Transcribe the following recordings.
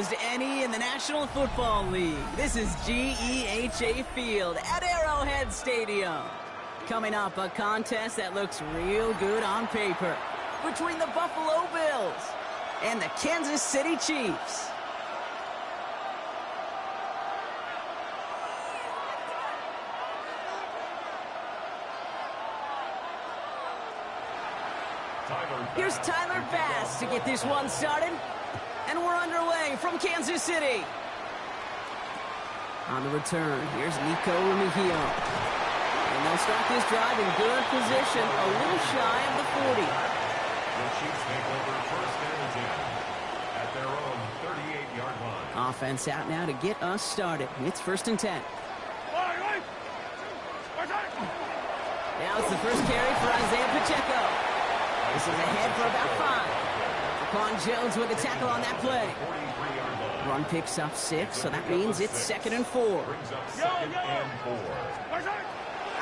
as any in the National Football League. This is GEHA Field at Arrowhead Stadium. Coming up, a contest that looks real good on paper between the Buffalo Bills and the Kansas City Chiefs. Here's Tyler Bass to get this one started. And we're underway from Kansas City. On the return, here's Nico Remigio. And they'll start this drive in good position, a little shy of the 40. The Chiefs take over first and 10 at their own 38-yard line. Offense out now to get us started. It's first and 10. Now it's the first carry for Isaiah Pacheco. This is ahead for about 5. Quan Jones with the tackle on that play. Run picks up 6, so that means it's 2nd and 4.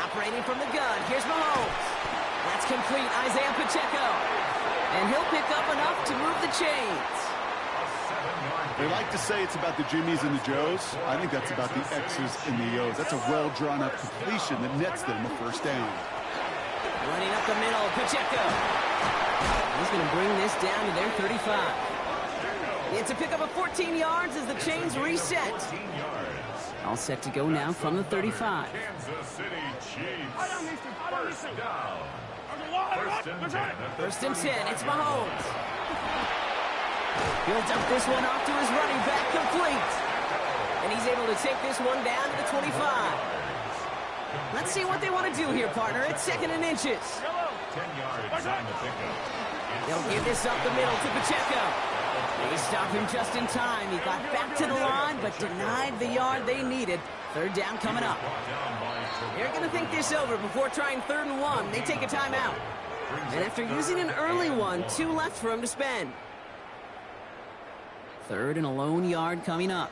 Operating from the gun, here's Mahomes. That's complete, Isaiah Pacheco. And he'll pick up enough to move the chains. They like to say it's about the Jimmies and the Joes. I think that's about the X's and the O's. That's a well-drawn-up completion that nets them a first down. Running up the middle, Pacheco. He's going to bring this down to their 35. It's a pickup of 14 yards as the chains reset. All set to go now from the 35. Kansas City Chiefs. First down. First and 10. It's Mahomes. He'll dump this one off to his running back, complete. And he's able to take this one down to the 25. Let's see what they want to do here, partner. It's 2nd and inches. 10 yards on the pickup. They'll give this up the middle to Pacheco. They stop him just in time. He got back to the line, but denied the yard they needed. 3rd down coming up. They're going to think this over before trying 3rd and 1. They take a timeout. And after using an early one, 2 left for him to spend. 3rd and a lone yard coming up.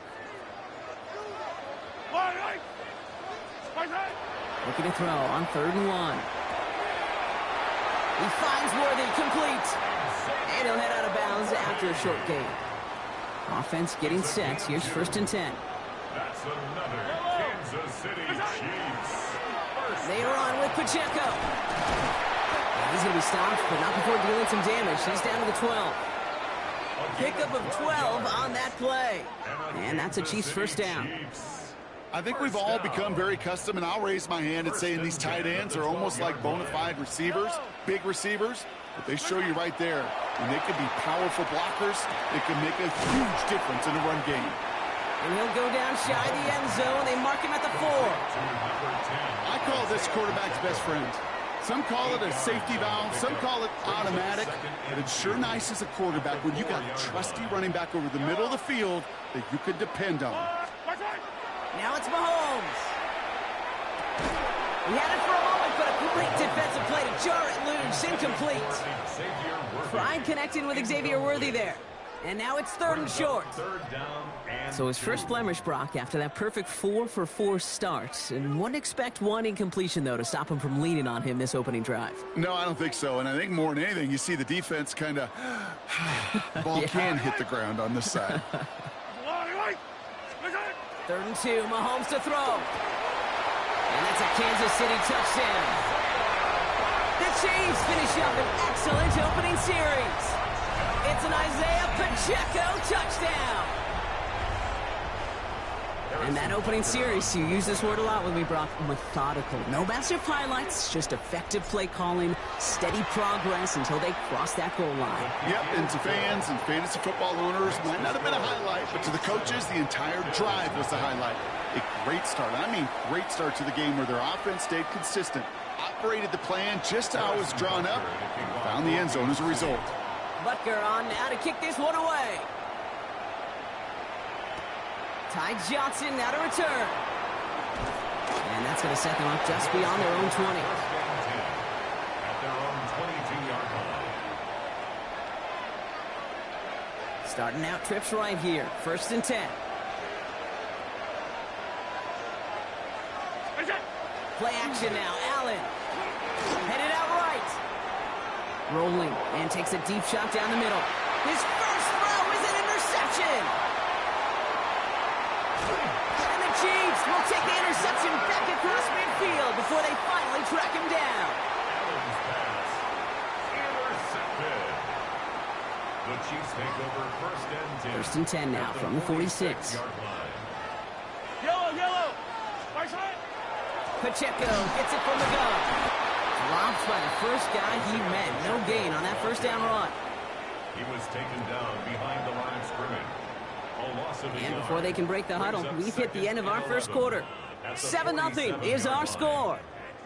Looking to throw on 3rd and 1. He finds Worthy, complete. And he'll head out of bounds after a short gain. Offense getting set. Here's 1st and 10. That's another Kansas City Chiefs. They run with Pacheco. And he's going to be stopped, but not before dealing some damage. He's down to the 12. Pickup of 12 on that play. And that's a Chiefs first down. I think we've all become very accustomed, and I'll raise my hand and saying these tight ends are almost like bona fide receivers, big receivers, but they show you right there. And they can be powerful blockers. They can make a huge difference in the run game. And he'll go down shy of the end zone. They mark him at the 4. I call this quarterback's best friend. Some call it a safety valve, some call it automatic, but it's sure nice as a quarterback when you got a trusty running back over the middle of the field that you could depend on. Now it's Mahomes. He had it for a moment, but a great defensive play to jar it loose. Incomplete. Pride connecting with Xavier Worthy there. And now it's 3rd and short. So his first blemish, Brock, after that perfect 4-for-4 start. And wouldn't expect one incompletion, though, to stop him from leaning on him this opening drive. No, I don't think so. And I think more than anything, you see the defense kind of... ball can hit the ground on this side. 3rd and 2, Mahomes to throw. And that's a Kansas City touchdown. The Chiefs finish up an excellent opening series. It's an Isaiah Pacheco touchdown. And that opening series, you use this word a lot with me, Brock, methodical. No massive highlights, just effective play calling, steady progress until they cross that goal line. Yep, and to fans and fantasy football owners, might not have been a highlight, but to the coaches, the entire drive was the highlight. A great start, I mean great start to the game where their offense stayed consistent, operated the plan just how it was drawn up, and found the end zone as a result. Butker on now to kick this one away. Ty Johnson now to return. And that's going to set them up just beyond their own 20. At their own 22-yard line. Starting out trips right here. 1st and 10. Play action now. Allen. Headed out right. Rolling and takes a deep shot down the middle. His first throw is an interception. field before they finally track him down. Allen's pass intercepted. The Chiefs take over first and 10. First and 10 now from the 46. Yellow. Right side. Pacheco gets it from the gun. Dropped by the first guy he met. No gain on that first down run. He was taken down behind the line of scrimmage. A loss of a And yard. before they can break the huddle, we've hit the end of our first quarter. 7-0 is our score.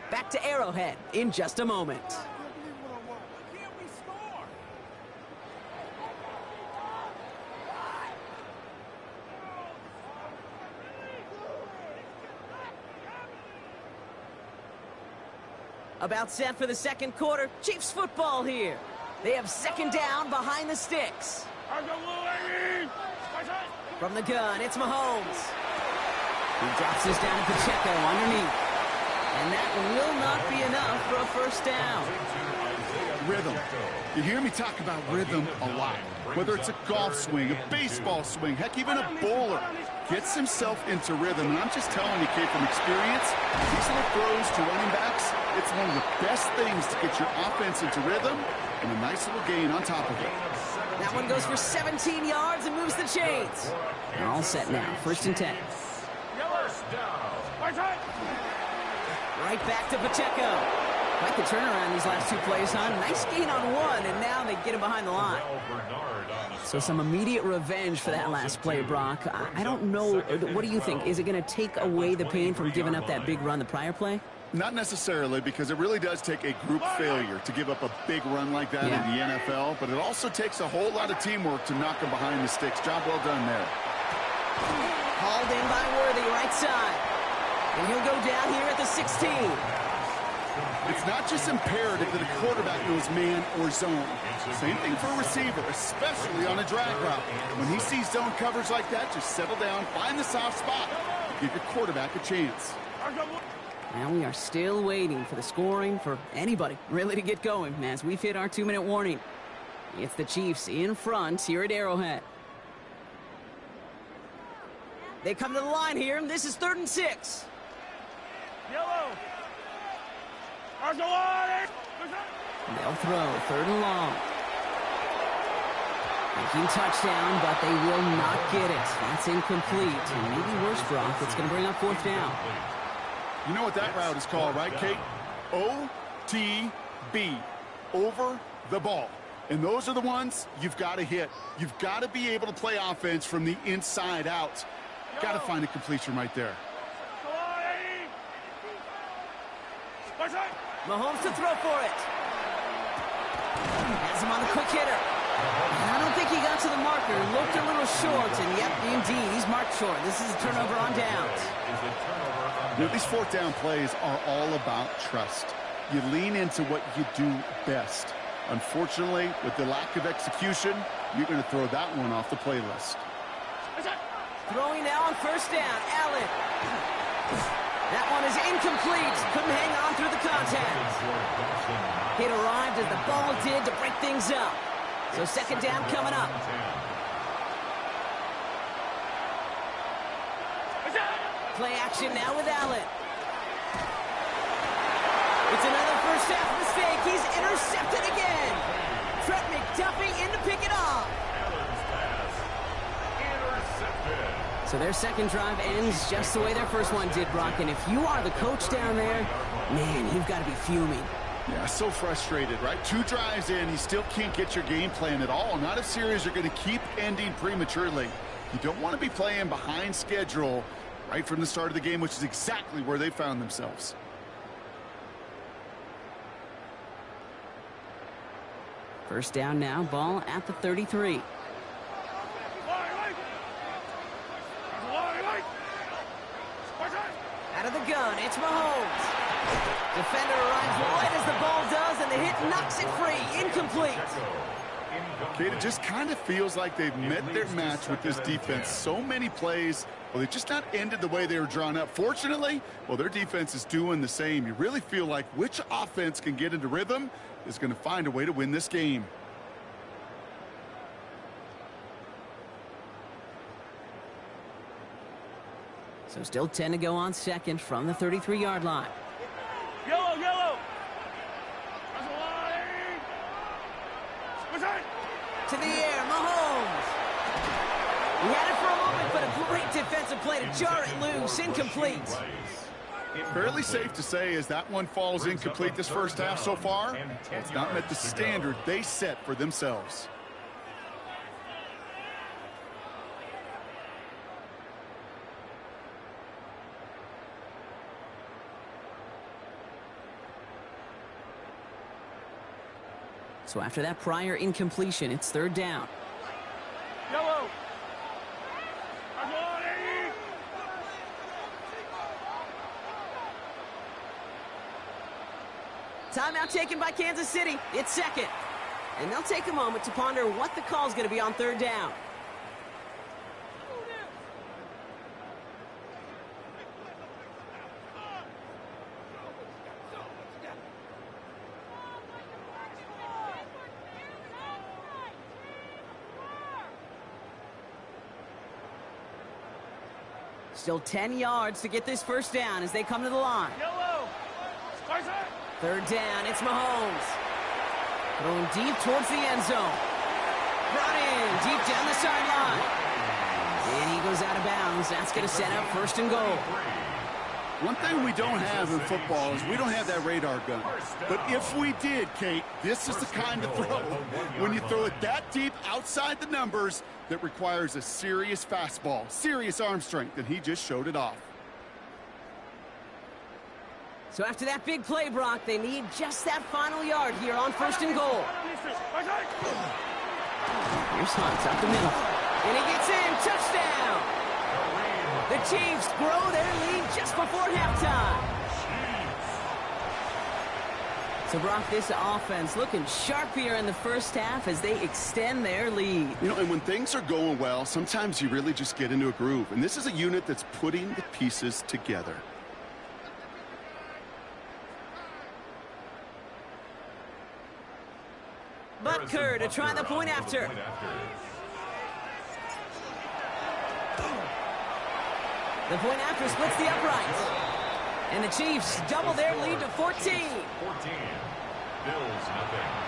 Back to Arrowhead in just a moment. About set for the second quarter. Chiefs football here. They have second down behind the sticks. From the gun, it's Mahomes. He drops this down to Pacheco underneath. And that will not be enough for a first down. Rhythm. You hear me talk about rhythm a lot. Whether it's a golf swing, a baseball swing, heck, even a bowler gets himself into rhythm. And I'm just telling you, kid, from experience, these little throws to running backs, it's one of the best things to get your offense into rhythm and a nice little gain on top of it. That one goes for 17 yards and moves the chains. They're all set now. First and 10. Right back to Pacheco. Quite the turnaround these last two plays, huh? Nice gain on one, and now they get him behind the line. So some immediate revenge for that last play, Brock. I don't know. What do you think? Is it going to take away the pain from giving up that big run the prior play? Not necessarily, because it really does take a group failure to give up a big run like that in the NFL, but it also takes a whole lot of teamwork to knock him behind the sticks. Job well done there. Hauled in by Worthy, right side. And he'll go down here at the 16. It's not just imperative that a quarterback knows man or zone. Same thing for a receiver, especially on a drag route. When he sees zone coverage like that, just settle down, find the soft spot, give your quarterback a chance. Now we are still waiting for the scoring for anybody really to get going as we've hit our 2-minute warning. It's the Chiefs in front here at Arrowhead. They come to the line here, and this is 3rd and 6. Yellow. They'll throw 3rd and long. Making touchdown, but they will not get it. That's incomplete. And maybe worse, Brock, it's going to bring up 4th down. You know what that route is called, right, Kate? OTB, over the ball. And those are the ones you've got to hit. You've got to be able to play offense from the inside out. Got to find a completion right there. Mahomes to throw for it. Has him on the quick hitter. I don't think he got to the marker. Looked a little short, and yep, indeed, he's marked short. This is a turnover on downs. You know, these 4th down plays are all about trust. You lean into what you do best. Unfortunately, with the lack of execution, you're going to throw that one off the playlist. Throwing now on 1st down, Allen. That one is incomplete. Couldn't hang on through the contact. It arrived as the ball did to break things up. So 2nd down coming up. Play action now with Allen. It's another first half mistake. He's intercepted again. Trent McDuffie in to pick it off. So their second drive ends just the way their first one did, Brock. And if you are the coach down there, man, you've got to be fuming. Yeah, so frustrated, right? 2 drives in, you still can't get your game plan at all. Not if series are going to keep ending prematurely. You don't want to be playing behind schedule right from the start of the game, which is exactly where they found themselves. First down now, ball at the 33. Out of the gun, it's Mahomes. Defender arrives right as the ball does, and the hit knocks it free. Incomplete. Kate, it just kind of feels like they've met their match with this defense. So many plays, well, they just not ended the way they were drawn up. Fortunately, well, their defense is doing the same. You really feel like which offense can get into rhythm is going to find a way to win this game. So still 10 to go on second from the 33-yard line. Yellow, yellow. That's a line. What's that? To the air, Mahomes. He had it for a moment, but a great defensive play to jar it loose. Incomplete. Fairly safe to say as that one falls incomplete this first half so far, it's not met the standard they set for themselves. So after that prior incompletion, it's third down. Yellow. That's a line. Timeout taken by Kansas City. It's second. And they'll take a moment to ponder what the call is going to be on third down. Still 10 yards to get this first down as they come to the line. Yellow. Spice it. Third down, it's Mahomes. Throwing deep towards the end zone. Brought in deep down the sideline. And he goes out of bounds. That's going to set up first and goal. One thing we don't have in football is we don't have that radar gun. But if we did, Kate, this is the kind of throw, when you throw it that deep outside the numbers, that requires a serious fastball, serious arm strength, and he just showed it off. So after that big play, Brock, they need just that final yard here on first and goal. Here's Hunt up the middle. And he gets in. Touchdown! The Chiefs grow their lead just before halftime. So, Brock, this offense looking sharp here in the first half as they extend their lead. You know, and when things are going well, sometimes you really just get into a groove. And this is a unit that's putting the pieces together. Butker to try the point after. The point after splits the uprights. And the Chiefs double their lead to 14. 14. Bills nothing.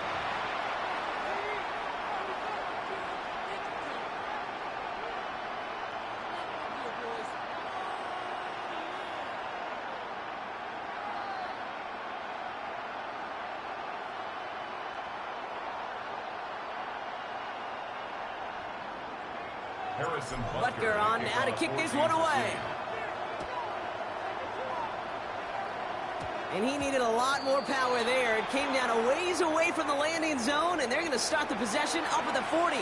Butker on now to kick this one away. And he needed a lot more power there. It came down a ways away from the landing zone, and they're going to start the possession up at the 40.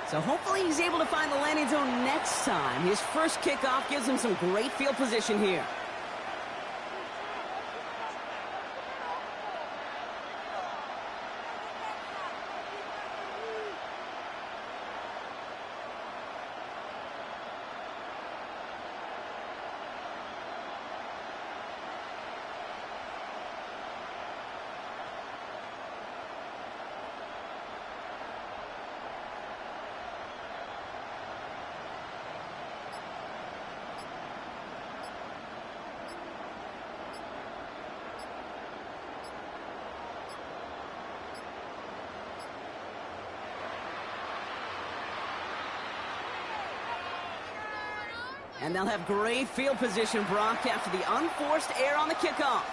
So hopefully he's able to find the landing zone next time. His first kickoff gives him some great field position here. And they'll have great field position, Brock, after the unforced error on the kickoff.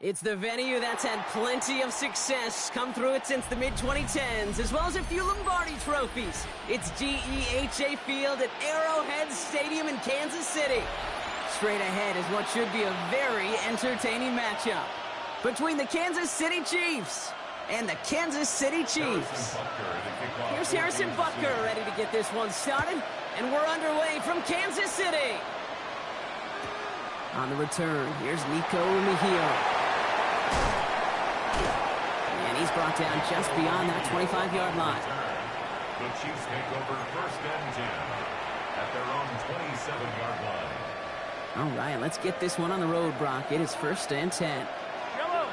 It's the venue that's had plenty of success, come through it since the mid-2010s, as well as a few Lombardi trophies. It's GEHA Field at Arrowhead Stadium in Kansas City. Straight ahead is what should be a very entertaining matchup between the Kansas City Chiefs and the Kansas City Chiefs. Here's Harrison Butker ready to get this one started, and we're underway from Kansas City. On the return, here's Nico Mejia. And he's brought down just beyond that 25-yard line. The Chiefs take over first and 10 at their own 27-yard line. All right, let's get this one on the road, Brock. It is first and 10. Yellow.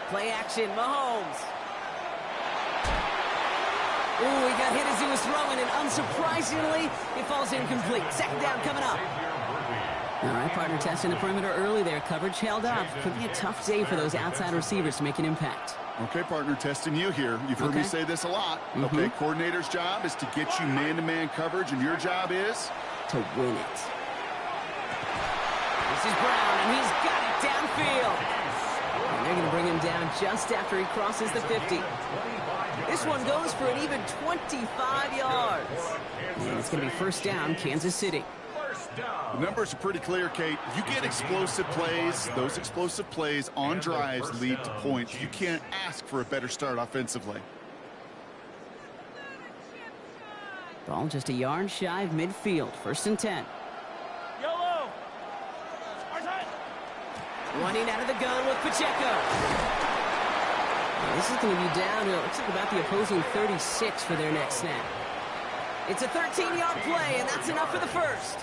Play action, Mahomes. Ooh, he got hit as he was throwing, and unsurprisingly, it falls incomplete. Second down coming up. All right, partner testing the perimeter early there. Coverage held up. Could be a tough day for those outside receivers to make an impact. Okay, partner, testing you here. You've heard me say this a lot. Okay, coordinator's job is to get you man-to-man coverage, and your job is? To win it. This is Brown, and he's got it downfield. And they're going to bring him down just after he crosses the 50. This one goes for an even 25 yards. And it's going to be first down, Kansas City. The numbers are pretty clear, Kate. You get explosive plays. Those explosive plays on drives lead to points. You can't ask for a better start offensively. Ball just a yard shy of midfield. First and 10. Yellow. Running out of the gun with Pacheco. This is going to be down to, it looks like about the opposing 36 for their next snap. It's a 13-yard play, and that's enough for the first.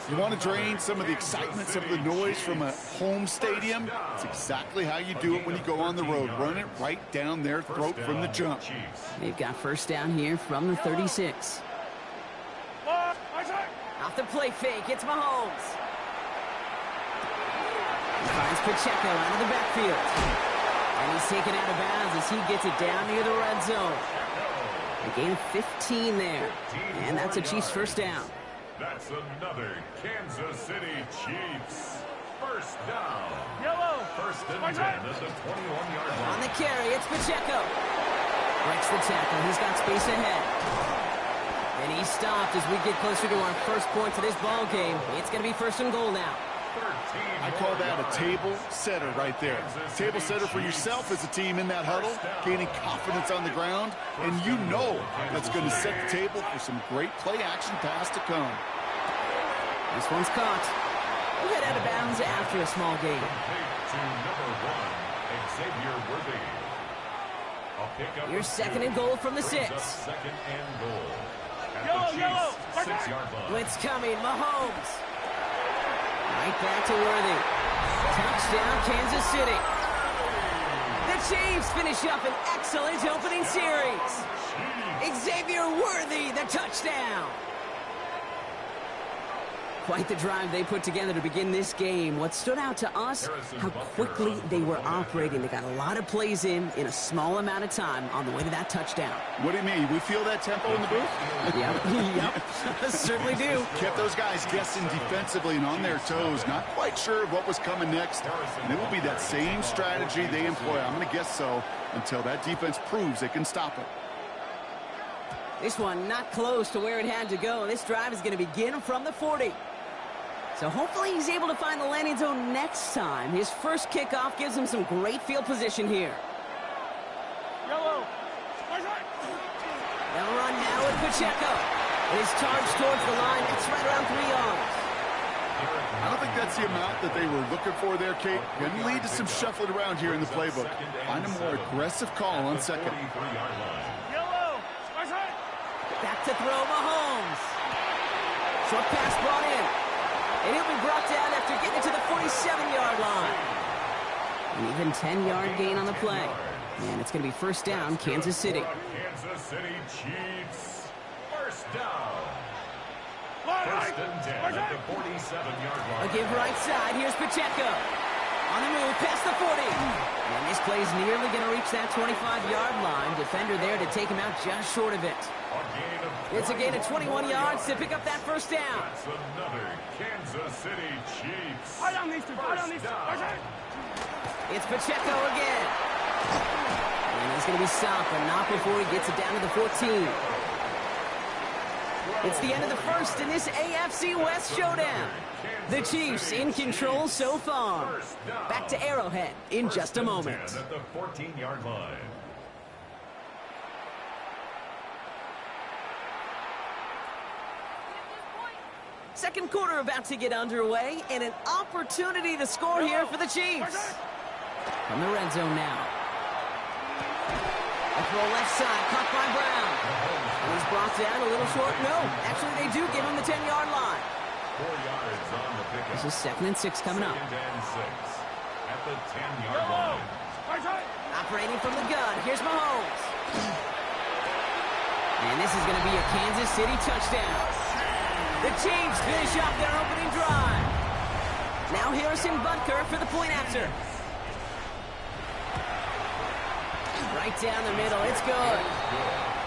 You want to drain some of the excitement, some of the noise from a home stadium? It's exactly how you do it when you go on the road. Run it right down their throat from the jump. They've got first down here from the 36. Off the play fake, it's Mahomes. He finds Pacheco out of the backfield. And he's taken out of bounds as he gets it down near the red zone. A gain of 15 there. And that's a Chiefs first down. That's another Kansas City Chiefs first down. Yellow. First and 10 at the 21-yard line. On the carry, it's Pacheco. Breaks the tackle. He's got space ahead. And he stopped as we get closer to our first points of this ball game. It's going to be first and goal now. I call that a table setter right there. Table setter for yourself as a team in that huddle, gaining confidence on the ground, and you know that's going to set the table for some great play-action pass to come. This one's caught. We'll get out of bounds after a small gain. To number 1, Xavier Worthy. Here's second and goal from the 6. Second and goal. Yellow. 6-yard line. Blitz coming, Mahomes. Right back to Worthy. Touchdown, Kansas City. The Chiefs finish up an excellent opening series. Xavier Worthy, the touchdown. Quite the drive they put together to begin this game. What stood out to us, how quickly they were operating. They got a lot of plays in a small amount of time on the way to that touchdown. What do you mean? We feel that tempo in the booth? Yep, certainly do. Kept those guys guessing defensively and on their toes. Not quite sure of what was coming next. And it will be that same strategy they employ. I'm going to guess so until that defense proves they can stop it. This one not close to where it had to go. This drive is going to begin from the 40. So hopefully he's able to find the landing zone next time. His first kickoff gives him some great field position here. Yellow. They'll run now with Pacheco. His charge towards the line. That's right around 3 yards. I don't think that's the amount that they were looking for there, Kate. Going to lead to some shuffling around here in the playbook. Find a more aggressive call on second. Yellow. Back to throw, Mahomes. Short pass brought in. And he'll be brought down after getting to the 47-yard line. An even 10-yard gain on the play. And it's going to be first down, Kansas City. Kansas City Chiefs first down. First and 10 at the 47-yard line. A give right side. Here's Pacheco. On the move, past the 40. And this play's nearly going to reach that 25-yard line. Defender there to take him out just short of it. It's a gain of 21 yards to pick up that first down. That's another Kansas City Chiefs. Right on these two. It's Pacheco again. And he's going to be stopped, but not before he gets it down to the 14. It's the end of the first in this AFC West showdown. The Chiefs in control so far. Back to Arrowhead in just a moment. At the 14-yard line. Second quarter about to get underway, and an opportunity to score here for the Chiefs. From the red zone now. A throw left side, caught by Brown. And he's brought down a little short. No, actually they do give him the 10-yard line. 4 yards on the pickup. This is 2nd and 6 coming up. 2nd and 6 at the 10-yard line. Operating from the gun, here's Mahomes. And this is going to be a Kansas City touchdown. The Chiefs finish off their opening drive. Now Harrison Butker for the point after. Right down the middle, it's good.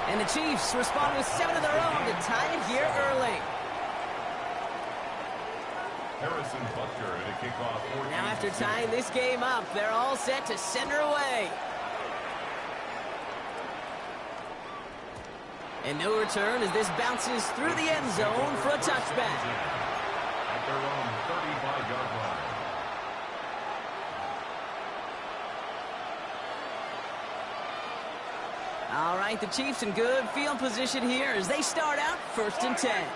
And the Chiefs respond with 7 of their own to tie it here early. Harrison Butker at a kickoff. Now after tying this game up, they're all set to send her away. And no return as this bounces through the end zone for a touchback. At their own 35-yard line. All right, the Chiefs in good field position here as they start out 1st and 10.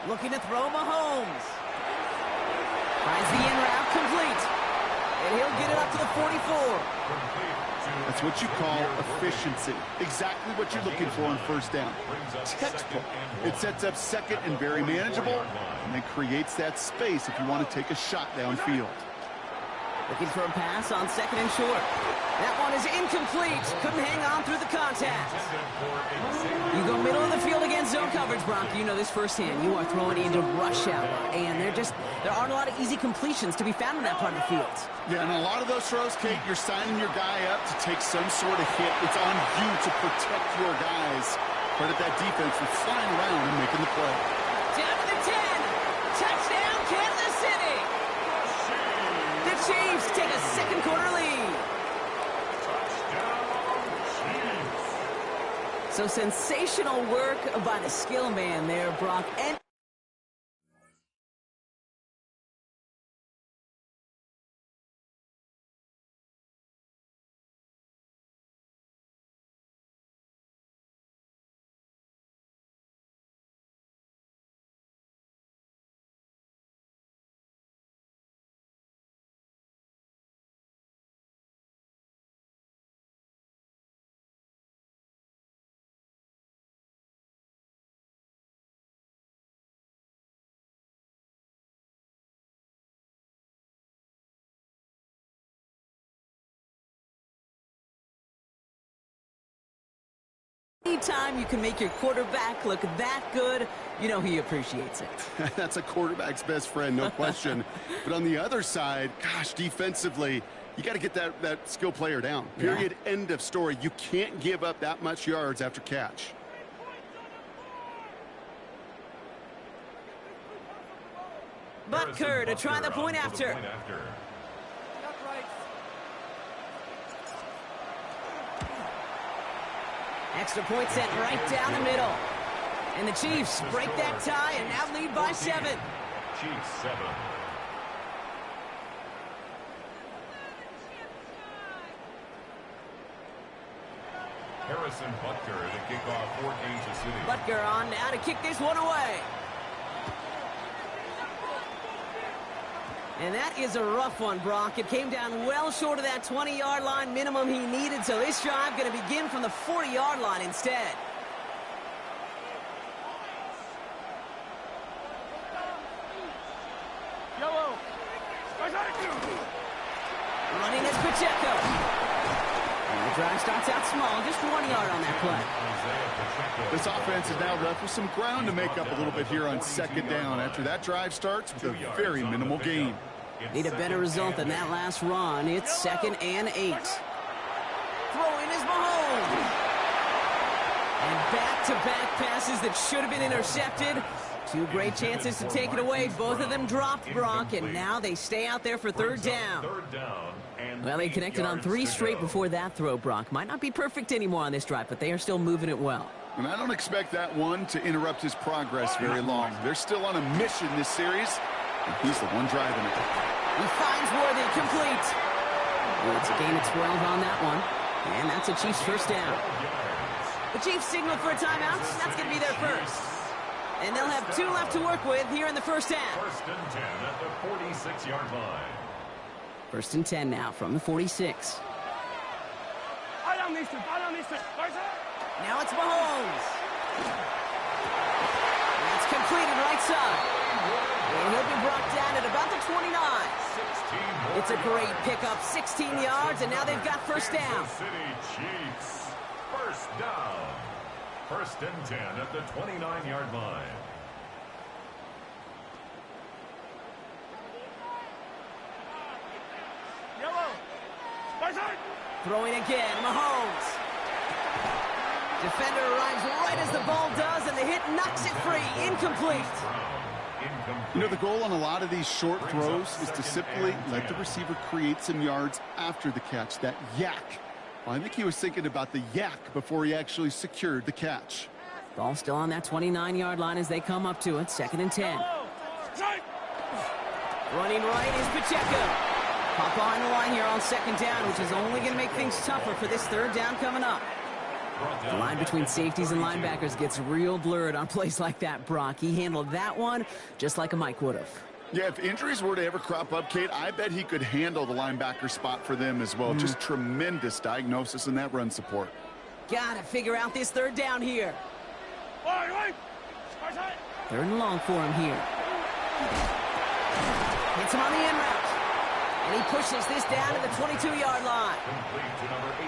Looking to throw Mahomes. Finds the in route complete. And he'll get it up to the 44. That's what you call efficiency. Exactly what you're looking for on first down. Textbook. It sets up 2nd and very manageable, and then creates that space if you want to take a shot downfield. Looking for a pass on 2nd and short. That one is incomplete. Couldn't hang on through the contact. You go middle of the field against zone coverage, Bronk. You know this firsthand. You are throwing into rush hour, and there aren't a lot of easy completions to be found in that part of the field. Yeah, and a lot of those throws, Kate, you're signing your guy up to take some sort of hit. It's on you to protect your guys. Credit that defense for flying around and making the play. Down to the 10. Touchdown, Kansas City. The Chiefs take a second quarter lead. So sensational work by the skill man there, Brock. And anytime you can make your quarterback look that good, you know he appreciates it. That's a quarterback's best friend, no question. But on the other side, gosh, defensively, you got to get that skill player down. Period. Yeah. End of story. You can't give up that much yards after catch. Butker to try the point after. Extra point sent right down the middle. And the Chiefs break that tie and now lead by 7. Chiefs 7. Harrison Butker to kick off for Kansas City. Butker on now to kick this one away. And that is a rough one, Brock. It came down well short of that 20-yard line minimum he needed, so this drive going to begin from the 40-yard line instead. Yellow. Running is Pacheco. And the drive starts out small, just 1 yard on that play. This offense is now left with some ground to make up a little bit here on 2nd down after that drive starts with a very minimal gain. Need a better result than that last run. It's 2nd and 8. Throwing is Mahomes. And back-to-back passes that should have been intercepted. Two great chances to take it away. Both of them dropped, Brock, and now they stay out there for third down. Well, they connected on 3 straight before that throw, Brock. Might not be perfect anymore on this drive, but they are still moving it well. And I don't expect that one to interrupt his progress very long. They're still on a mission this series, and he's the one driving it. He finds Worthy, complete. Well, it's a gain of 12 on that one, and that's a Chiefs first down. The Chiefs signal for a timeout. That's going to be their first. And they'll have 2 left to work with here in the first half. First and 10 at the 46-yard line. First and 10 now from the 46. Now it's Mahomes. That's completed right side. And he'll be brought down at about the 29. It's a great pickup, 16 yards, and now they've got first down. City Chiefs. First down. First and 10 at the 29-yard line. Throwing again, Mahomes. Defender arrives right as the ball does, and the hit knocks it free. Incomplete. You know, the goal on a lot of these short throws is to simply let the receiver create some yards after the catch, that yak. Well, I think he was thinking about the yak before he actually secured the catch. Ball still on that 29-yard line as they come up to it, second and 10. Running right is Pacheco. Pop on the line here on second down, which is only going to make things tougher for this third down coming up. The line between safeties and linebackers gets real blurred on plays like that, Brock. He handled that one just like a Mike would have. Yeah, if injuries were to ever crop up, Kate, I bet he could handle the linebacker spot for them as well. Just tremendous diagnosis in that run support. Got to figure out this third down here. Third and long for him here. Hits him on the end route. And he pushes this down to the 22-yard line.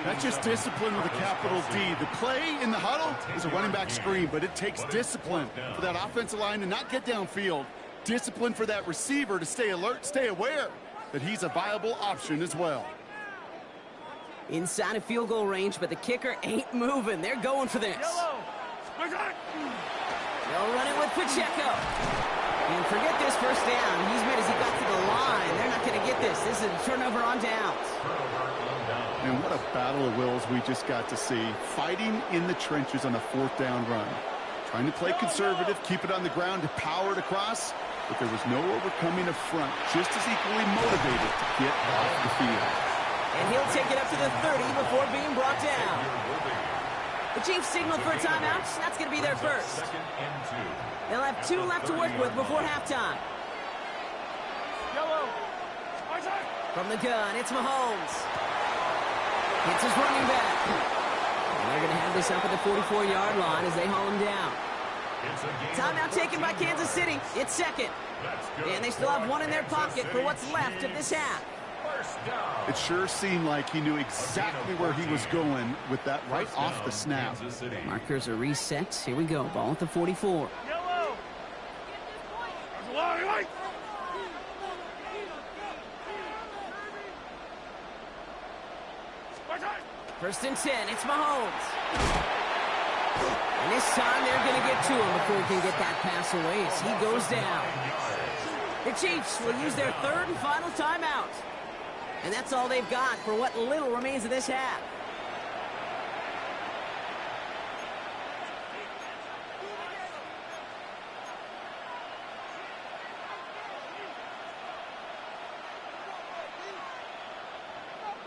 That's just discipline with a capital D. The play in the huddle is a running back screen, but it takes discipline for that offensive line to not get downfield. Discipline for that receiver to stay alert, stay aware that he's a viable option as well. Inside of field goal range, but the kicker ain't moving. They're going for this. They'll run it with Pacheco. And forget this first down. He's made as he got to the line. They're not going to get this. This is a turnover on downs. And what a battle of wills we just got to see. Fighting in the trenches on a fourth down run. Trying to play conservative, keep it on the ground to power it across. But there was no overcoming a front. Just as equally motivated to get off the field. And he'll take it up to the 30 before being brought down. The Chiefs signal for a timeout. That's going to be their first. They'll have 2 left to work with before halftime. From the gun, it's Mahomes. It's his running back. And they're going to have this up at the 44-yard line as they haul him down. Timeout taken by Kansas City. It's second. And they still have 1 in their pocket for what's left of this half. It sure seemed like he knew exactly where he was going with that right off the snap. Markers are reset. Here we go. Ball at the 44. First and 10. It's Mahomes. And this time they're going to get to him before he can get that pass away as he goes down. The Chiefs will use their third and final timeout. And that's all they've got for what little remains of this half.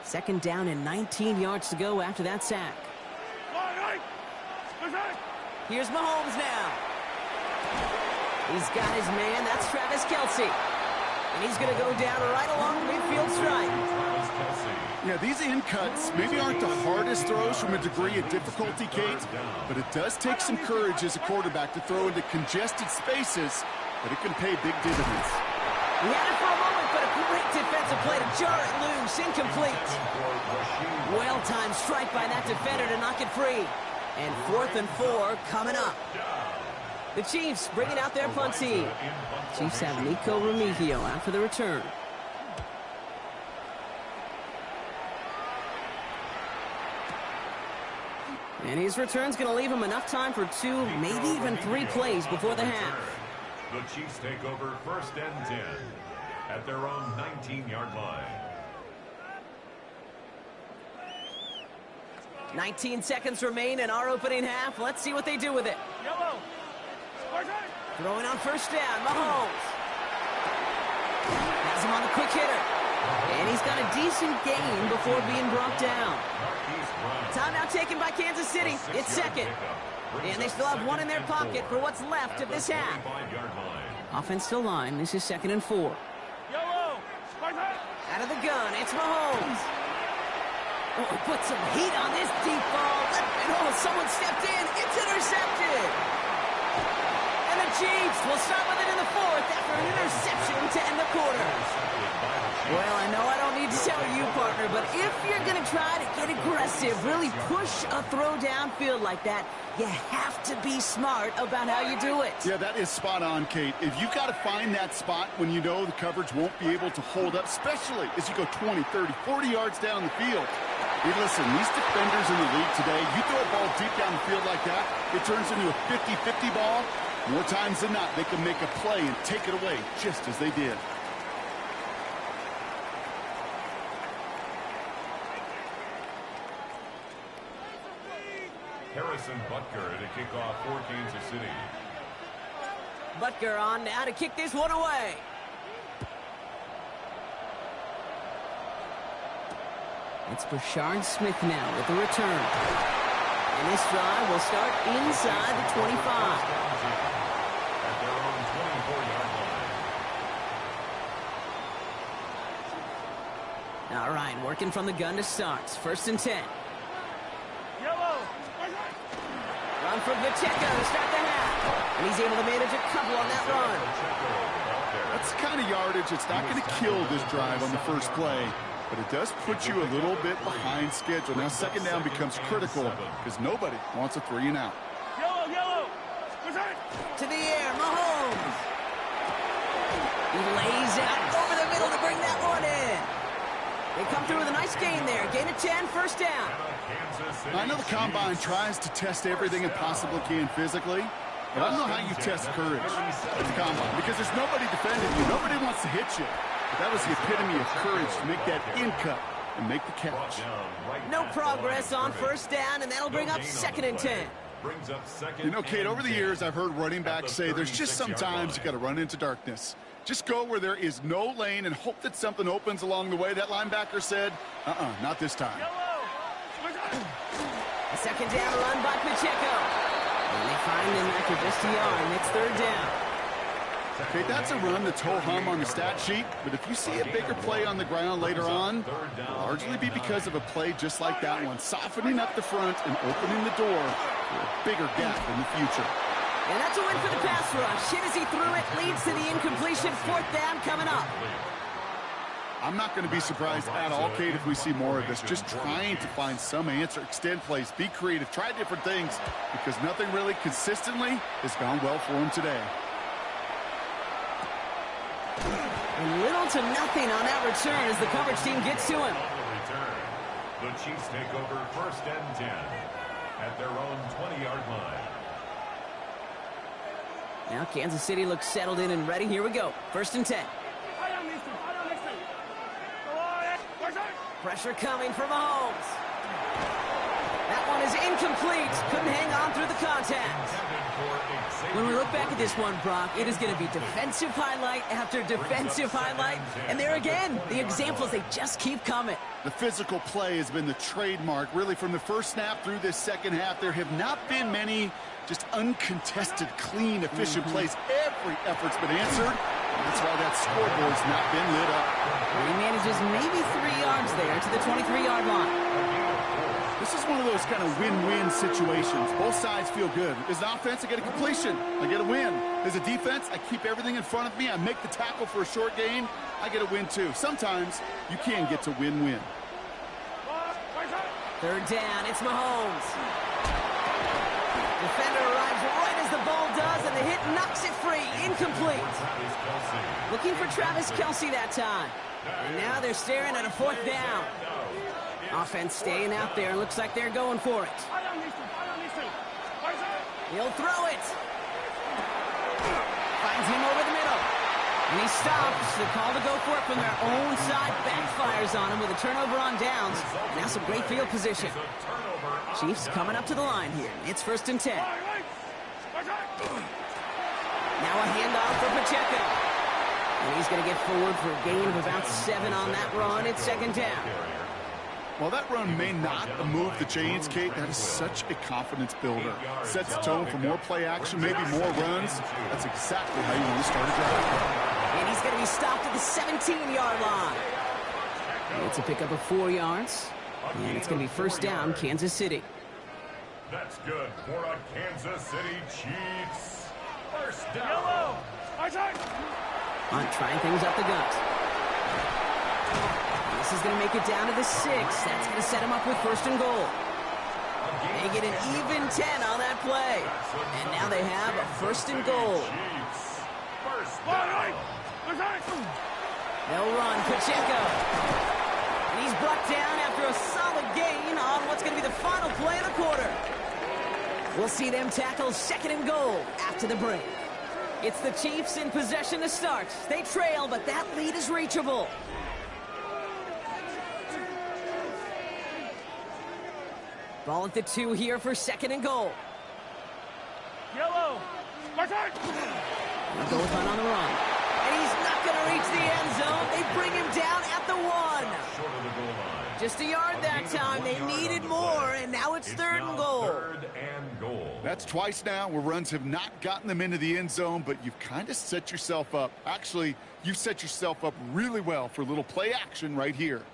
Second down and 19 yards to go after that sack. Here's Mahomes now. He's got his man. That's Travis Kelce. And he's going to go down right along the midfield stripe. Yeah, these in cuts maybe aren't the hardest throws from a degree of difficulty, Kate, but it does take some courage as a quarterback to throw into congested spaces, but it can pay big dividends. He had it for a moment, but a great defensive play to jar it loose. Incomplete. Well-timed strike by that defender to knock it free. And 4th and 4 coming up. The Chiefs bringing out their punt team. Chiefs have Nico Remigio out for the return. And his return's going to leave him enough time for 2, maybe even 3 plays before the half. The Chiefs take over 1st and 10 at their own 19-yard line. 19 seconds remain in our opening half. Let's see what they do with it. Yellow. Throwing on 1st down, Mahomes. Has him on the quick hitter. And he's got a decent gain before being brought down. Timeout taken by Kansas City. It's 2nd. And they still have 1 in their pocket for what's left of this half. Offense still line. This is 2nd and 4. Yellow. Out of the gun, it's Mahomes. Oh, he put some heat on this deep ball. And oh, someone stepped in. It's intercepted. And the Chiefs will start with it in the 4th after an interception to end the quarter. Well, I know I don't need to tell you, partner, but if you're going to try to get aggressive, really push a throw downfield like that, you have to be smart about how you do it. Yeah, that is spot on, Kate. If you've got to find that spot when you know the coverage won't be able to hold up, especially as you go 20, 30, 40 yards down the field. Hey, listen, these defenders in the league today, you throw a ball deep down the field like that, it turns into a 50-50 ball. More times than not, they can make a play and take it away just as they did. Harrison Butker to kick off for Kansas City. Butker on now to kick this one away. It's Brashard Smith now with the return. And this drive will start inside the 25. At their own 24-yard line. All right, working from the gun to start. 1st and 10. Yellow. Run from Pacheco to start the half. And he's able to manage a couple on that run. That's the kind of yardage it's not going to kill this drive on the first play, but it does put you a little bit behind schedule. Now 2nd down becomes critical because nobody wants a 3 and out. Yellow, yellow. To the air, Mahomes. He lays out over the middle to bring that one in. They come through with a nice gain there. Gain of 10, 1st down. I know the Combine tries to test everything it possibly can physically, but I don't know how you test courage at the Combine because there's nobody defending you. Nobody wants to hit you. But that was the epitome of courage to make that in cut and make the catch. No progress on 1st down, and that'll bring up 2nd and 10. You know, Kate, over the years, I've heard running backs say there's just sometimes you got to run into darkness. Just go where there is no lane and hope that something opens along the way. That linebacker said, not this time. A 2nd down run by Pacheco. And they find him after just a yard, and it's 3rd down. Okay, that's a run that's ho-hum on the stat sheet, but if you see a bigger play on the ground later on, it'll largely be because of a play just like that one, softening up the front and opening the door for a bigger gap in the future. And that's a win for the pass rush. Hit as he threw it, leads to the incompletion. 4th down coming up. I'm not going to be surprised at all, Kate, if we see more of this. Just trying to find some answer, extend plays, be creative, try different things, because nothing really consistently has gone well for him today. Little to nothing on that return as the coverage team gets to him. The Chiefs take over 1st and 10 at their own 20-yard line. Now Kansas City looks settled in and ready. Here we go. 1st and 10. Pressure coming from Mahomes. That one is incomplete. Couldn't hang on through the contact. When we look back at this one, Brock, it is going to be defensive highlight after defensive highlight. And there again, the examples, they just keep coming. The physical play has been the trademark. Really, from the first snap through this 2nd half, there have not been many just uncontested, clean, efficient plays. Every effort's been answered. And that's why that scoreboard's not been lit up. He manages maybe 3 yards there to the 23-yard line. This is one of those kind of win-win situations. Both sides feel good. As an offense, I get a completion. I get a win. As a defense, I keep everything in front of me. I make the tackle for a short gain. I get a win, too. Sometimes you can get to win-win. 3rd down, it's Mahomes. Defender arrives right as the ball does, and the hit knocks it free. Incomplete. Looking for Travis Kelce that time. And now they're staring at a 4th down. Offense staying out there. Looks like they're going for it. He'll throw it. Finds him over the middle. And he stops. The call to go for it from their own side backfires on him with a turnover on downs. Now some great field position. Chiefs coming up to the line here. It's 1st and 10. Now a handoff for Pacheco. And he's going to get forward for a gain of about 7 on that run. It's 2nd down. Well, that run may not move the chains, Kate. That is such a confidence builder. Sets the tone for more play action, maybe more runs. That's exactly how you want to start a drive. And he's going to be stopped at the 17-yard line. It's a pickup of 4 yards. And it's going to be 1st down, Kansas City. That's good for a Kansas City Chiefs. 1st down. Yellow. Hunt trying things up the gut. This is going to make it down to the 6. That's going to set him up with 1st and goal. They get an even 10 on that play. And now they have a 1st and goal. They'll run Pacheco. And he's brought down after a solid gain on what's going to be the final play of the quarter. We'll see them tackle 2nd and goal after the break. It's the Chiefs in possession to start. They trail, but that lead is reachable. Ball at the 2 here for 2nd and goal. Yellow. He'll go with Hunt on the run. And he's not going to reach the end zone. They bring him down at the 1. Just a yard that time. They needed more, and now it's 3rd and goal. That's twice now where runs have not gotten them into the end zone, but you've kind of set yourself up. Actually, you've set yourself up really well for a little play action right here.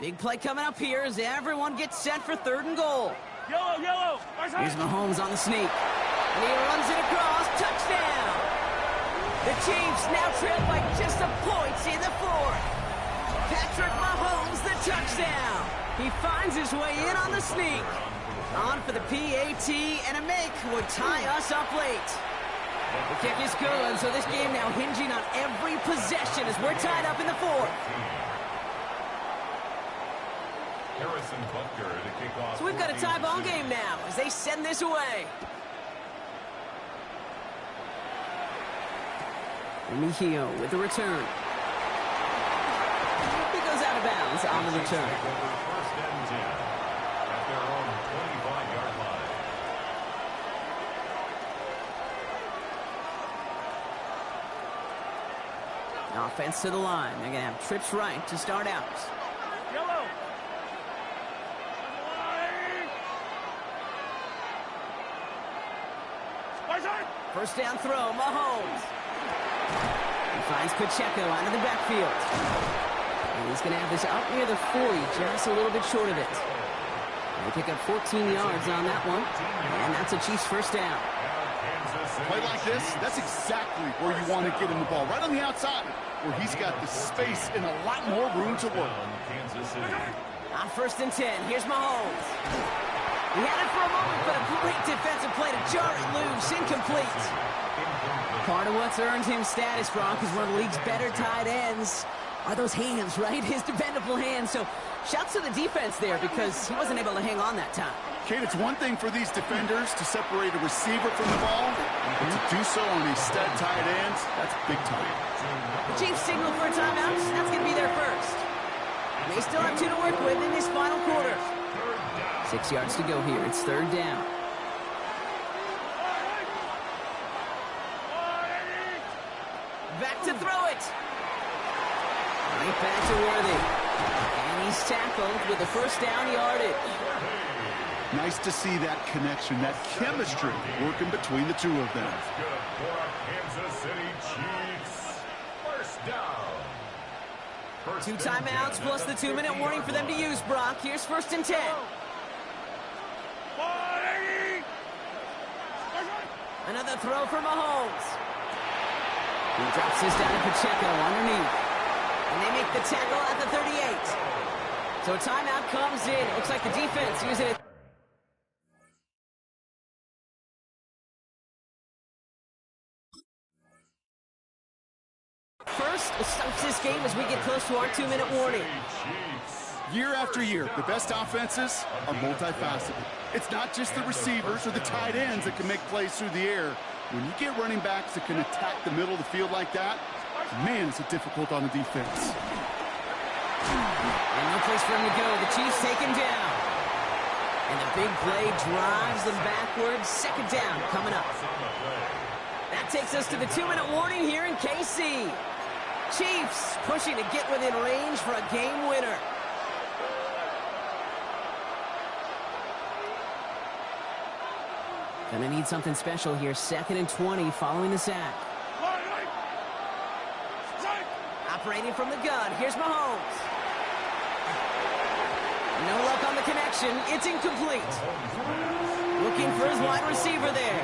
Big play coming up here as everyone gets set for 3rd and goal. Yellow. Here's Mahomes on the sneak. And he runs it across. Touchdown! The Chiefs now trail by just a point in the 4th. Patrick Mahomes, the touchdown. He finds his way in on the sneak. On for the PAT, and a make would tie us up late. The kick is good, so this game now hinging on every possession as we're tied up in the 4th. So we've got a tie ball game now as they send this away. Mejio with the return. He goes out of bounds on the return. Offense to the line. They're going to have trips right to start out. Yellow. First down throw, Mahomes. He finds Pacheco out of the backfield. And he's going to have this up near the 40, just a little bit short of it. They pick up 14 yards on that one, and that's a Chiefs 1st down. Play like this, that's exactly where you want to get him the ball, right on the outside, where he's got the space and a lot more room to work. On 1st and 10, here's Mahomes. He had it for a moment, but a great defensive play to jar it loose, incomplete. Part of what's earned him status, Brock, is one of the league's better tight ends are those hands, right? His dependable hands. So shouts to the defense there because he wasn't able to hang on that time. Kate, it's one thing for these defenders to separate a receiver from the ball, but to do so on these stud tight ends, that's big time. The Chiefs signal for a timeout. That's going to be their first. And they still have 2 to work with in this final quarter. 6 yards to go here. It's 3rd down. Back to throw it. Right back to Worthy. And he's tackled with the 1st down yardage. Nice to see that connection, that chemistry working between the two of them. Good for a Kansas City Chiefs. 1st down. 2 timeouts plus the 2-minute warning for them to use, Brock. Here's 1st and 10. Another throw for Mahomes. He drops this down to Pacheco underneath. And they make the tackle at the 38. So a timeout comes in. It looks like the defense using it. First, it stops this game as we get close to our 2-minute warning. Year after year, the best offenses are multifaceted. It's not just the receivers or the tight ends that can make plays through the air. When you get running backs that can attack the middle of the field like that, man, is it difficult on the defense. And no place for him to go. The Chiefs take him down. And the big play drives them backwards. Second down coming up. That takes us to the 2-minute warning here in KC. Chiefs pushing to get within range for a game winner. Gonna need something special here. 2nd and 20 following the sack. Operating from the gun. Here's Mahomes. No luck on the connection. It's incomplete. Looking for his wide receiver there.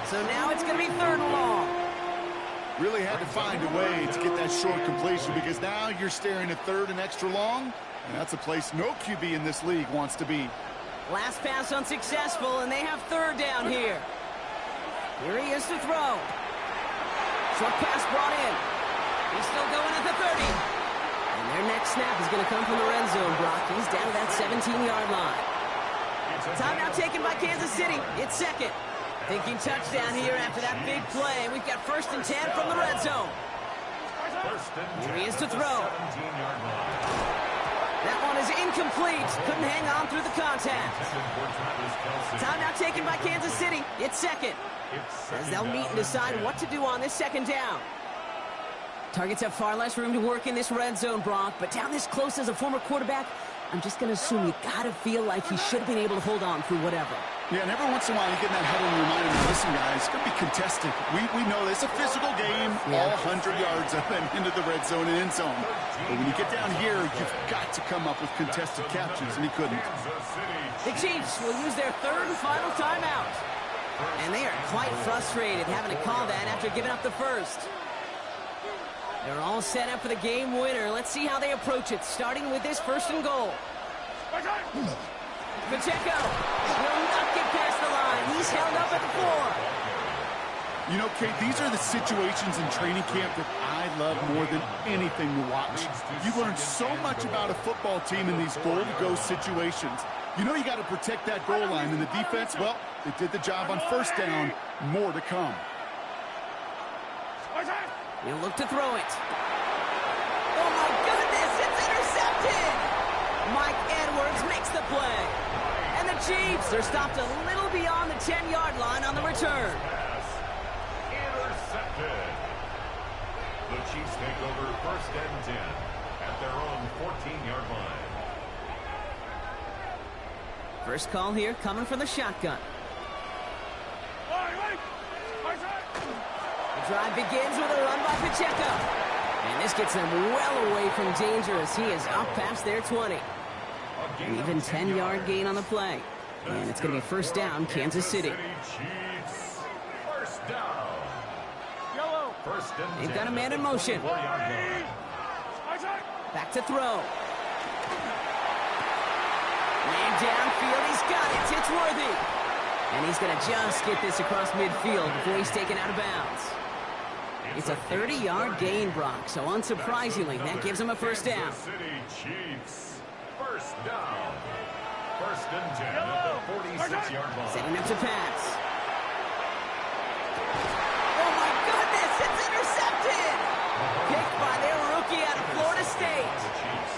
So now it's going to be 3rd and long. Really had to find a way to get that short completion because now you're staring at 3rd and extra long. And that's a place no QB in this league wants to be. Last pass unsuccessful, and they have 3rd down here. Here he is to throw. Short pass brought in. He's still going at the 30. And their next snap is going to come from the red zone, Brock. He's down to that 17-yard line. Timeout taken by Kansas City. It's 2nd. Thinking touchdown here after that big play. We've got 1st and 10 from the red zone. Here he is to throw. That one is incomplete. Couldn't hang on through the contact. Timeout taken by Kansas City. It's 2nd. As they'll meet and decide what to do on this 2nd down. Targets have far less room to work in this red zone, Brock, but down this close as a former quarterback, I'm just going to assume you got to feel like he should have been able to hold on through whatever. Yeah, and every once in a while you get in that huddle and remind him, listen, guys, it's going to be contested. We know this. It's a physical game, all 100 yards of them into the red zone and end zone. But when you get down here, you've got to come up with contested captures, and he couldn't. The Chiefs will use their 3rd and final timeout. And they are quite frustrated having to call that after giving up the 1st. They're all set up for the game winner. Let's see how they approach it, starting with this 1st and goal. Pacheco will not get past the line. He's held up at the 4. You know, Kate, these are the situations in training camp that I love more than anything to watch. You learn so much about a football team in these goal-to-go situations. You know you got to protect that goal line, and the defense, well, they did the job on 1st down. More to come. He'll look to throw it. Oh, my goodness, it's intercepted! Mike Edwards makes the play. And the Chiefs are stopped a little beyond the 10-yard line on the return. Intercepted. The Chiefs take over 1st and 10 at their own 14-yard line. First call here coming from the shotgun. The drive begins with a run by Pacheco. And this gets them well away from danger as he is up past their 20. An even 10-yard gain on the play. And it's going to be 1st down, Kansas City. Chiefs. 1st down. Yellow. 1st and 10. They've got a man in motion. Back to throw. Laying downfield, he's got it. It's Worthy. And he's going to just get this across midfield before he's taken out of bounds. It's a 30-yard gain, Brock, so unsurprisingly, that gives him a 1st down. City Chiefs. 1st down. 1st and 10 at the 46-yard line. Setting up to pass. Oh, my goodness, it's intercepted! Picked by their rookie out of Florida State. The Chiefs.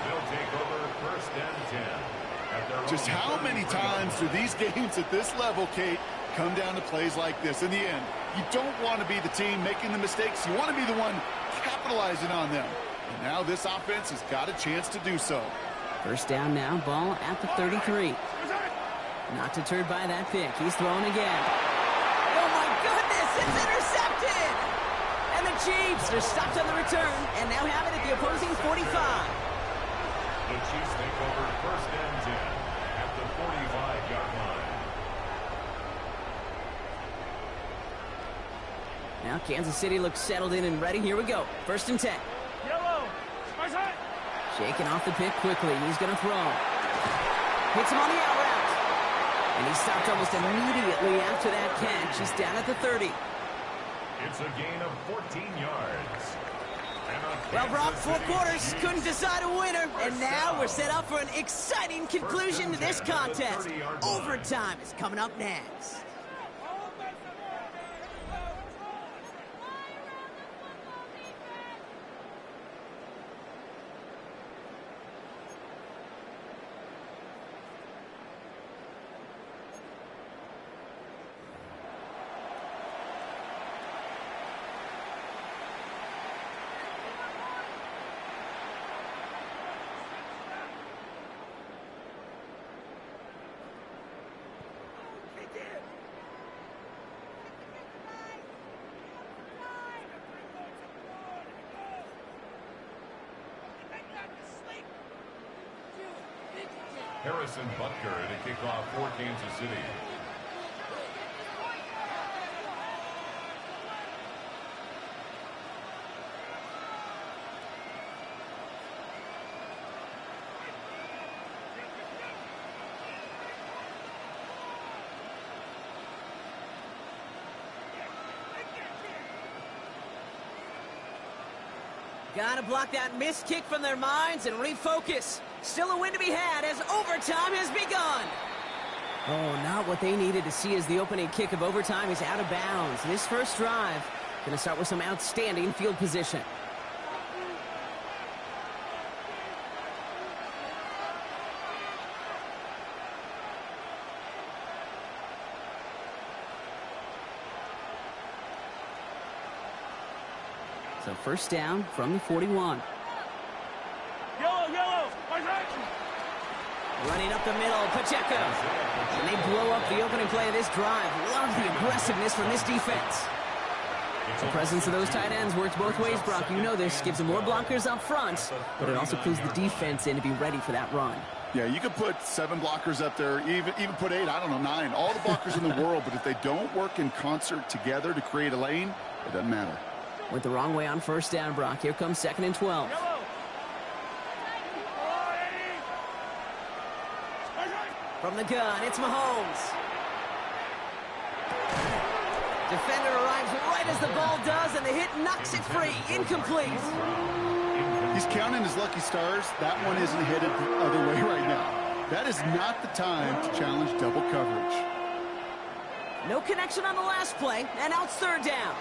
They'll take over 1st and 10 at their Just how many times do these games at this level, Kate, come down to plays like this? In the end, you don't want to be the team making the mistakes. You want to be the one capitalizing on them. And now this offense has got a chance to do so. 1st down now, ball at the 33. Not deterred by that pick. He's throwing again. Oh, my goodness, it's intercepted! And the Chiefs are stopped on the return and now have it at the opposing 45. The Chiefs take over 1st and 10 at the 45-yard line. Now Kansas City looks settled in and ready. Here we go. 1st and 10. Yellow. Shaking off the pick quickly. He's going to throw. Hits him on the out route. And he's stopped almost immediately after that catch. He's down at the 30. It's a gain of 14 yards. Well, Brock, 4 quarters couldn't decide a winner. And now we're set up for an exciting conclusion to this contest. Overtime is coming up next. Harrison Butker to kick off for Kansas City. Gotta block that missed kick from their minds and refocus. Still a win to be had as overtime has begun. Oh, not what they needed to see as the opening kick of overtime is out of bounds. This first drive gonna start with some outstanding field position. So first down from the 41. Yellow. Running up the middle, Pacheco. And they blow up the opening play of this drive. Love the aggressiveness from this defense. The presence of those tight ends works both ways, Brock. You know this. Gives them more blockers up front, but it also clues the defense in to be ready for that run. Yeah, you could put 7 blockers up there, even put 8, I don't know, 9. All the blockers in the world, but if they don't work in concert together to create a lane, it doesn't matter. Went the wrong way on first down, Brock. Here comes 2nd and 12. From the gun, it's Mahomes. Defender arrives right as the ball does, and the hit knocks it free. Incomplete. He's counting his lucky stars. That one isn't headed the other way right now. That is not the time to challenge double coverage. No connection on the last play, and now it's 3rd down.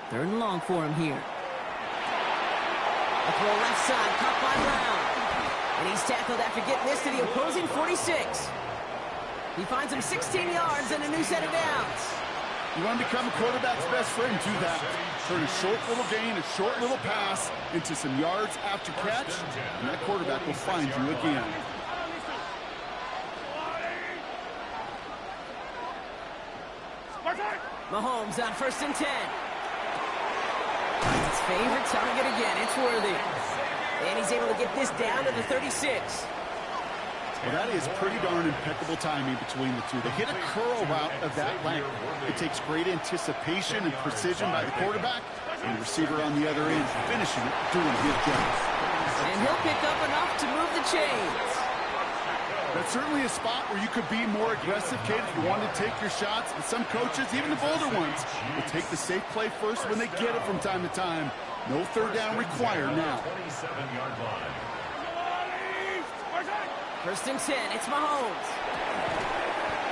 Third and long for him here. A throw left side, caught by Brown. And he's tackled after getting this to the opposing 46. He finds him 16 yards and a new set of downs. You want to become a quarterback's best friend, do that. Turn a short little gain, a short little pass into some yards after catch, and that quarterback will find you again. Mahomes on 1st and 10. His favorite target again. It's Worthy. And he's able to get this down to the 36. Well, that is pretty darn impeccable timing between the two. They hit a curl route of that length. It takes great anticipation and precision by the quarterback, and the receiver on the other end finishing it, doing his job. And he'll pick up enough to move the chains. That's certainly a spot where you could be more aggressive, Kate, if you want to take your shots. But some coaches, even the bolder ones, will take the safe play first when they get it from time to time. No 3rd down required now. 27-yard line. 1st and 10, it's Mahomes.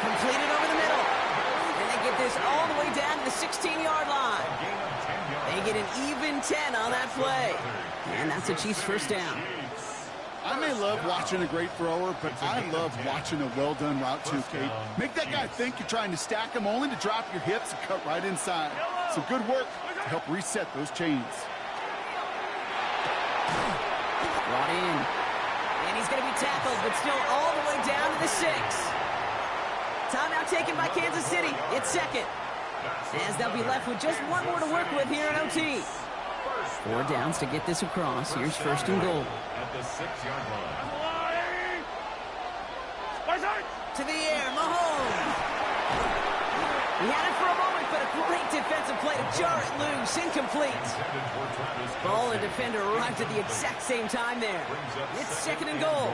Completed over the middle. And they get this all the way down to the 16-yard line. They get an even 10 on that play. And that's a Chiefs first down. I may love watching a great thrower, but I love watching a well-done route too, Kate. Make that guy think you're trying to stack him only to drop your hips and cut right inside. So good work to help reset those chains. Brought in. And he's going to be tackled, but still all the way down to the 6. Timeout taken by Kansas City. It's 2nd. As they'll be left with just one more to work with here in OT. 4 downs to get this across. Here's 1st and goal. At the 6-yard line. To the air, Mahomes. He had it for a moment, but a great defensive play to jar it loose. Incomplete. Ball and defender arrived at the exact same time there. It's 2nd and goal.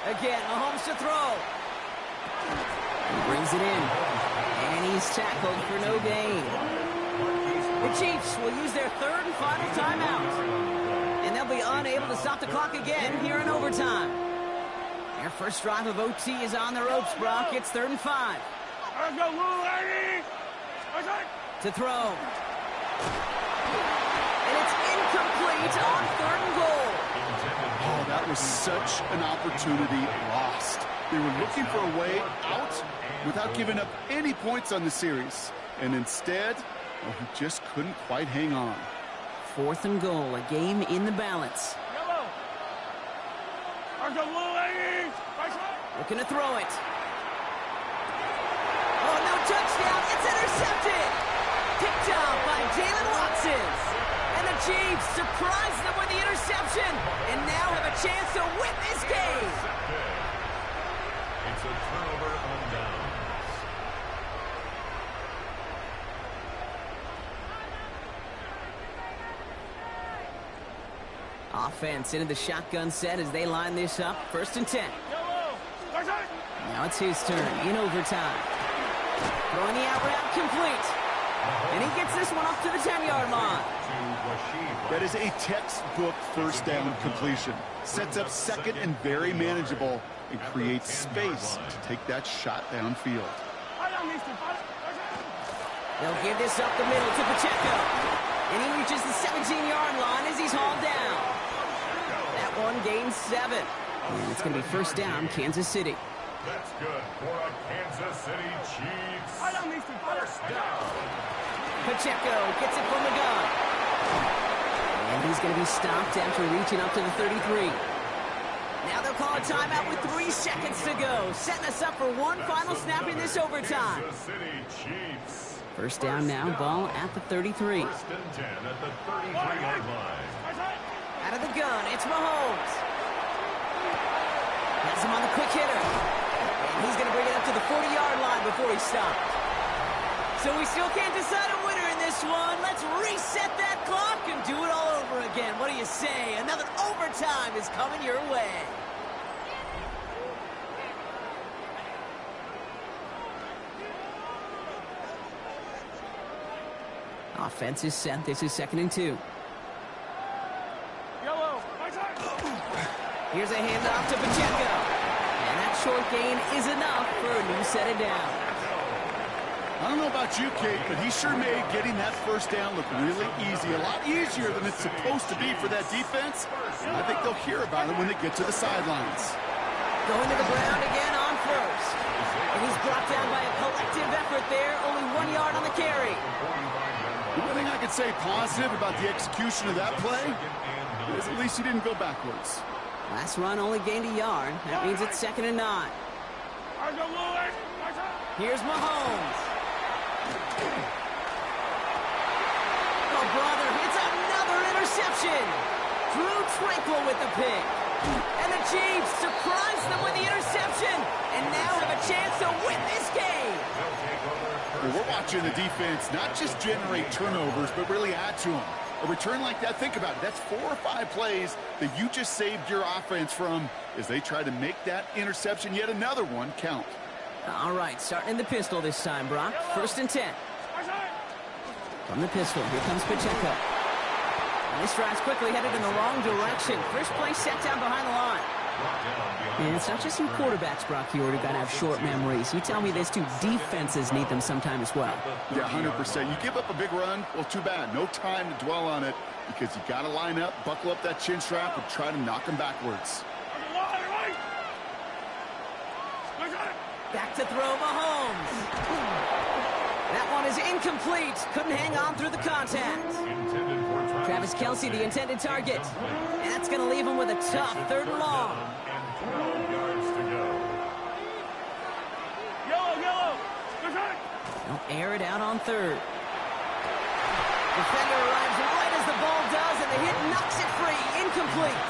Again, Mahomes to throw. He brings it in. And he's tackled for no gain. The Chiefs will use their 3rd and final timeout. And they'll be unable to stop the clock again here in overtime. Their first drive of OT is on the ropes, Brock. It's 3rd and 5. To throw. And it's incomplete on 3rd and goal. Oh, that was such an opportunity lost. They were looking for a way out without giving up any points on the series. And instead, well, he just couldn't quite hang on. 4th and goal, a game in the balance. Looking to throw it. Oh, no touchdown. It's intercepted. Picked up Chiefs surprise them with the interception and now have a chance to win this game. It's a turnover on downs. Offense into the shotgun set as they line this up. 1st and 10. Now it's his turn in overtime. Throwing the out route complete. And he gets this one up to the 10-yard line. That is a textbook 1st down completion. Sets up 2nd and very manageable and creates space to take that shot downfield. They'll give this up the middle to Pacheco. And he reaches the 17-yard line as he's hauled down. That one gains 7. And it's going to be 1st down, Kansas City. That's good for a Kansas City Chiefs. 1st down. Pacheco gets it from the gun. And he's going to be stopped after reaching up to the 33. Now they'll call a timeout with 3 seconds to go, setting us up for one final snap in this overtime. Kansas City Chiefs. 1st down now, ball at the 33. 1st and 10 at the 33-yard line. Out of the gun, it's Mahomes. Has him on the quick hitter. And he's going to bring it up to the 40-yard line before he stopped. So we still can't decide a winner in this one. Let's reset that clock and do it all over again. What do you say? Another overtime is coming your way. Offense is set. This is 2nd and 2. Here's a handoff to Pacheco. And that short gain is enough for a new set of downs. I don't know about you, Kate, but he sure made getting that 1st down look really easy. A lot easier than it's supposed to be for that defense. I think they'll hear about it when they get to the sidelines. Going to the ground again on 1st. And he's brought down by a collective effort there. Only 1 yard on the carry. The one thing I could say positive about the execution of that play is at least he didn't go backwards. Last run only gained a yard. That means it's 2nd and 9. Here's Mahomes. Oh, brother, it's another interception. Drew Tranquil with the pick. And the Chiefs surprise them with the interception and now have a chance to win this game. Well, we're watching the defense not just generate turnovers, but really add to them. A return like that, think about it. That's 4 or 5 plays that you just saved your offense from as they try to make that interception, yet another one, count. All right, starting in the pistol this time, Brock. 1st and 10. From the pistol, here comes Pacheco. And this drive's quickly headed in the wrong direction. First play set down behind the line. And it's not just some quarterbacks, Brock, here who got to have short memories. You tell me this too, defenses need them sometime as well. Yeah, 100%. You give up a big run, well, too bad. No time to dwell on it because you got to line up, buckle up that chin strap, and try to knock them backwards. Back to throw Mahomes. That one is incomplete. Couldn't hang on through the contact. Travis Kelce, the intended target. And that's going to leave him with a tough 3rd and long. They'll air it out on 3rd. Defender arrives right as the ball does, and the hit knocks it free. Incomplete.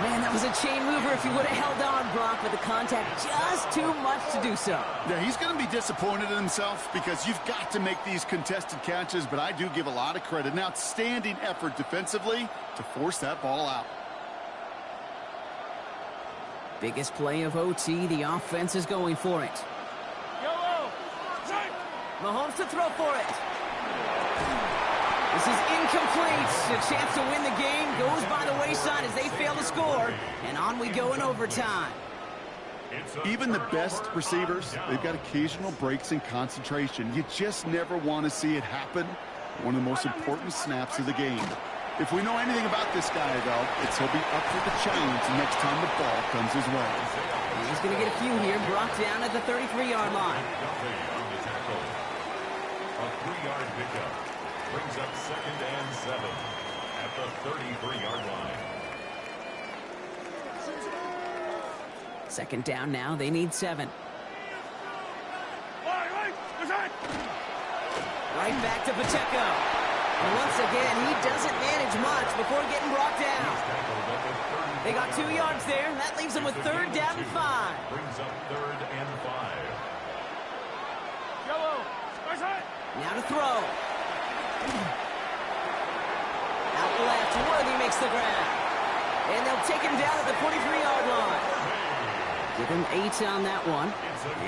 Man, that was a chain mover if he would have held on, Brock, but the contact just too much to do so. Yeah, he's going to be disappointed in himself because you've got to make these contested catches, but I do give a lot of credit. An outstanding effort defensively to force that ball out. Biggest play of OT, the offense is going for it. Mahomes to throw for it. This is incomplete. A chance to win the game goes by the wayside as they fail to score. And on we go in overtime. Even the best receivers, they've got occasional breaks in concentration. You just never want to see it happen. One of the most important snaps of the game. If we know anything about this guy, though, it's he'll be up for the challenge next time the ball comes his way. He's going to get a few here, brought down at the 33-yard line. A 3-yard pickup brings up 2nd and 7 at the 33-yard line. 2nd down now. They need 7. Right back to Pacheco. And once again, he doesn't manage much before getting brought down. They got 2 yards there. That leaves them with 3rd down and 5. Brings up 3rd and 5. Yellow. Now to throw. Out left, Worthy makes the grab. And they'll take him down at the 43-yard line. Give him 8 on that one.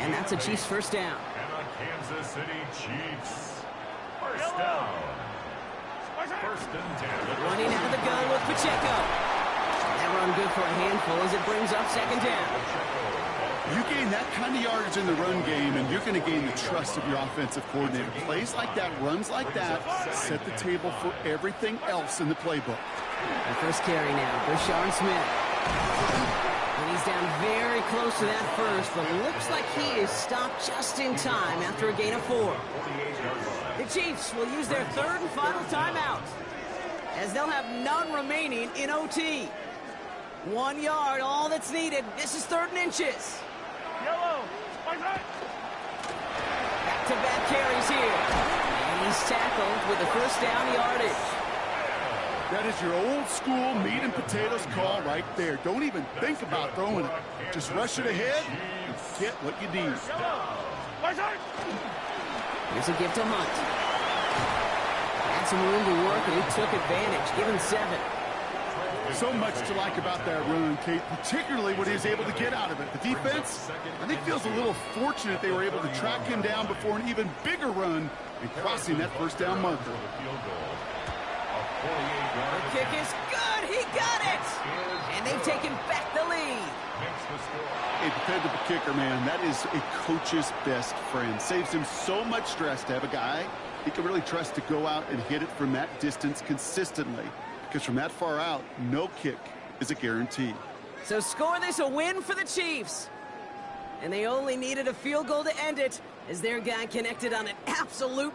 And that's a Chiefs first down. And a Kansas City Chiefs first down. 1st and 10. Running out of the gun with Pacheco. That run good for a handful as it brings up 2nd down. You gain that kind of yardage in the run game, and you're going to gain the trust of your offensive coordinator. Plays like that, runs like that, set the table for everything else in the playbook. The first carry now, Brashard Smith. And he's down very close to that first, but looks like he is stopped just in time after a gain of 4. The Chiefs will use their 3rd and final timeout, as they'll have none remaining in OT. 1 yard, all that's needed. This is 3rd and inches. Yellow. Back-to-back carries here. And he's tackled with the first down yardage. That is your old school meat and potatoes call right there. Don't even think about throwing it. Just rush it ahead and get what you need. Here's a gift to Hunt. Had some room to work, and he took advantage, given 7. So much to like about that run, Kate, particularly what he was able to get out of it. The defense, I think, feels a little fortunate they were able to track him down before an even bigger run and crossing that first down marker. The kick is good. He got it. And they've taken back the lead. A dependable kicker, man, that is a coach's best friend. Saves him so much stress to have a guy he can really trust to go out and hit it from that distance consistently. Because from that far out, no kick is a guarantee. So score this a win for the Chiefs. And they only needed a field goal to end it, as their guy connected on an absolute